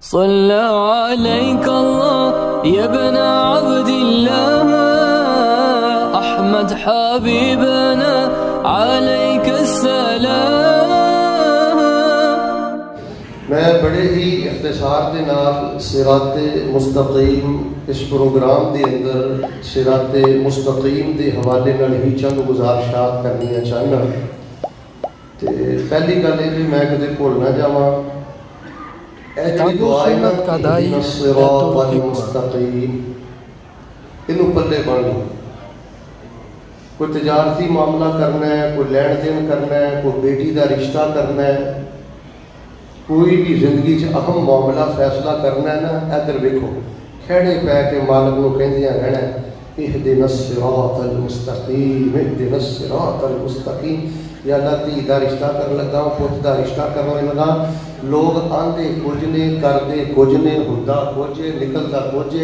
صلى عليك الله يا ابن عبد الله أحمد حبيبنا عليك السلام. میں بڑے ہی اختصار دے نال صراط مستقیم اس پروگرام دے اندر صراط مستقیم دے حوالے نال ہی چند گزارشات کرنی چاہنا. تے پہلی گل یہ میں کدے بھول نہ جاواں، اے جڑی دعا ہے نا اهدنا الصراط المستقیم، اینو پلے بن لو. کوئی تجارتی معاملہ کرنا ہے، کوئی لین دین کرنا ہے، کوئی بیٹی دا رشتہ کرنا ہے، کوئی بھی زندگی چ اہم معاملہ فیصلہ کرنا ہے نا، ادھر ویکھو کھڑے پے کے مالک نو کہندیاں رہنا اهدنا الصراط المستقیم اهدنا الصراط المستقیم. یا اللہ دھی دا رشتہ کرن لگا، پوت دا رشتہ کرن لگا، لوگ آندے کچھ نے کردے کچھ نے، ہوندا کچھ نکلدا کچھ،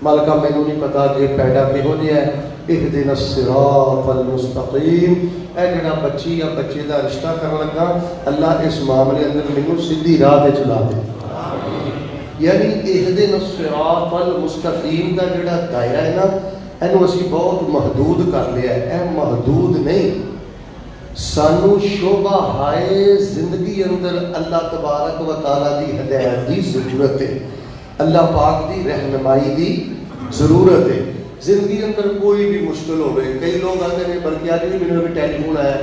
مالکا مینوں نہیں پتا کہ پیدا کہو جہا ہے. اهدنا الصراط المستقیم، اے جڑا بچی یا بچے دا رشتہ کرن لگا، اللہ اس معاملے اندر مینوں سیدھی راہ تے چلا دے. یعنی اهدنا الصراط المستقیم دا جڑا دائرہ ہے نا، اینو اسی بہت محدود کر لیا ہے. اے محدود نہیں، سانو شعبہ ہائے زندگی اندر اللہ تبارک و تعالیٰ دی ہدایت دی ضرورت ہے، اللہ پاک دی رہنمائی دی ضرورت ہے. زندگی اندر کوئی بھی مشکل ہوئے، کئی لوگ آتے ہیں بلکہ آج بھی میرے بھی ٹیلی فون آیا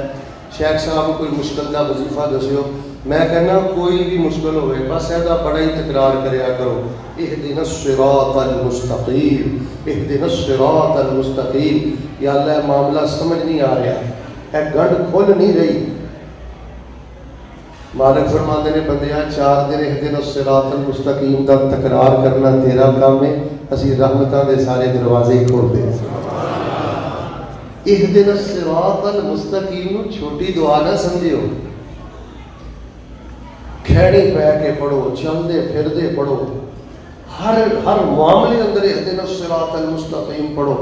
شیخ صاحب کوئی مشکل کا وظیفہ دسیو. میں کہنا کوئی بھی مشکل ہوئے بس ایسا بڑا ہی تکرار کریا کرو اهدنا الصراط المستقیم اهدنا الصراط المستقیم. یا اللہ معاملہ سمجھ نہیں آ رہا، اے گنڈ کھل نہیں رہی. مالک فرماتے نے بندیا 4 دن اهدنا الصراط المستقیم دا تکرار کرنا تیرا کام ہے، اسی رحمتاں دے سارے دروازے ہی کھول دے. اهدنا الصراط المستقیم نو چھوٹی دعا نہ سمجھو، کھڑے پہ کے پڑھو، چلدے پھردے پڑھو، ہر معاملے اندر اهدنا الصراط المستقیم پڑھو.